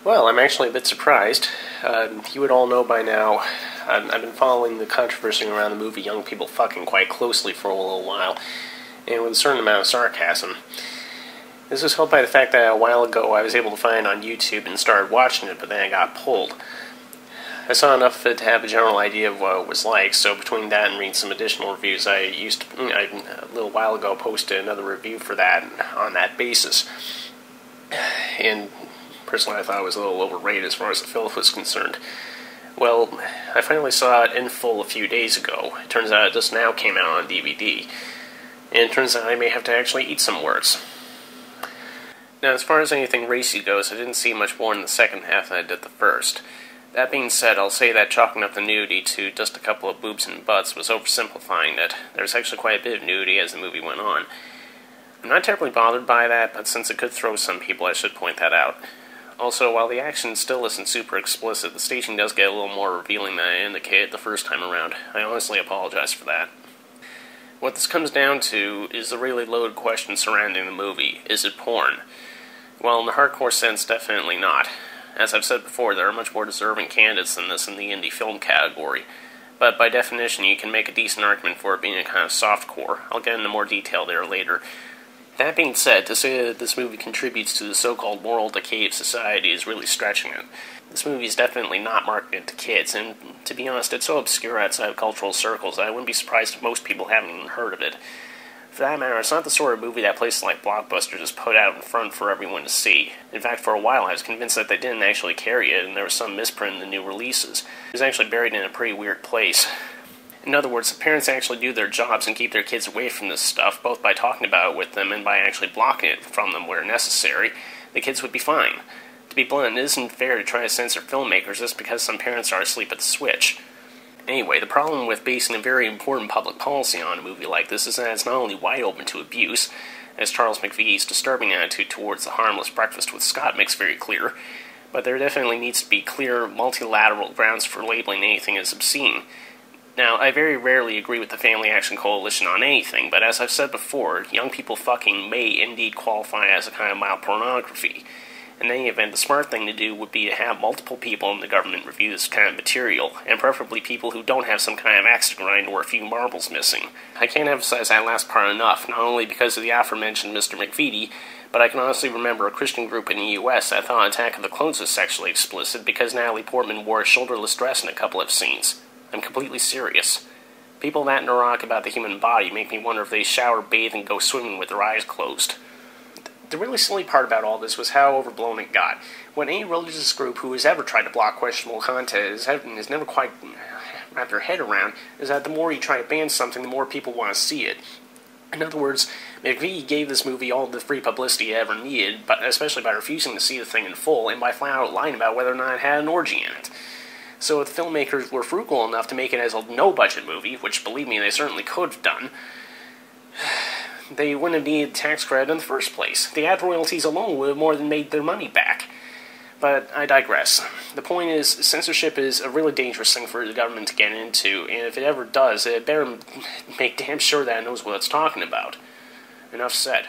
Well, I'm actually a bit surprised. You would all know by now, I've been following the controversy around the movie Young People Fucking quite closely for a little while, and with a certain amount of sarcasm. This was helped by the fact that a while ago I was able to find it on YouTube and started watching it, but then I got pulled. I saw enough of it to have a general idea of what it was like, so between that and reading some additional reviews, I a little while ago posted another review for that on that basis. And personally, I thought it was a little overrated as far as the film was concerned. Well, I finally saw it in full a few days ago. It turns out it just now came out on DVD. And it turns out I may have to actually eat some words. Now, as far as anything racy goes, I didn't see much more in the second half than I did the first. That being said, I'll say that chalking up the nudity to just a couple of boobs and butts was oversimplifying it. There was actually quite a bit of nudity as the movie went on. I'm not terribly bothered by that, but since it could throw some people, I should point that out. Also, while the action still isn't super explicit, the staging does get a little more revealing than I indicated the first time around. I honestly apologize for that. What this comes down to is the really loaded question surrounding the movie. Is it porn? Well, in the hardcore sense, definitely not. As I've said before, there are much more deserving candidates than this in the indie film category. But by definition, you can make a decent argument for it being a kind of softcore. I'll get into more detail there later. That being said, to say that this movie contributes to the so-called moral decay of society is really stretching it. This movie is definitely not marketed to kids, and to be honest, it's so obscure outside of cultural circles that I wouldn't be surprised if most people haven't even heard of it. For that matter, it's not the sort of movie that places like Blockbuster just put out in front for everyone to see. In fact, for a while I was convinced that they didn't actually carry it, and there was some misprint in the new releases. It was actually buried in a pretty weird place. In other words, if parents actually do their jobs and keep their kids away from this stuff, both by talking about it with them and by actually blocking it from them where necessary, the kids would be fine. To be blunt, it isn't fair to try to censor filmmakers just because some parents are asleep at the switch. Anyway, the problem with basing a very important public policy on a movie like this is that it's not only wide open to abuse, as Charles McVie's disturbing attitude towards the harmless breakfast with Scott makes very clear, but there definitely needs to be clear, multilateral grounds for labeling anything as obscene. Now, I very rarely agree with the Family Action Coalition on anything, but as I've said before, young people fucking may indeed qualify as a kind of mild pornography. In any event, the smart thing to do would be to have multiple people in the government review this kind of material, and preferably people who don't have some kind of axe to grind or a few marbles missing. I can't emphasize that last part enough, not only because of the aforementioned Mr. McVie, but I can honestly remember a Christian group in the US that thought Attack of the Clones was sexually explicit because Natalie Portman wore a shoulderless dress in a couple of scenes. I'm completely serious. People that neurotic about the human body make me wonder if they shower, bathe, and go swimming with their eyes closed. The really silly part about all this was how overblown it got. What any religious group who has ever tried to block questionable content has never quite wrapped their head around is that the more you try to ban something, the more people want to see it. In other words, McVie gave this movie all the free publicity it ever needed, but especially by refusing to see the thing in full and by flat out lying about whether or not it had an orgy in it. So if the filmmakers were frugal enough to make it as a no-budget movie, which, believe me, they certainly could have done, they wouldn't have needed tax credit in the first place. The ad royalties alone would have more than made their money back. But I digress. The point is, censorship is a really dangerous thing for the government to get into, and if it ever does, it better make damn sure that it knows what it's talking about. Enough said.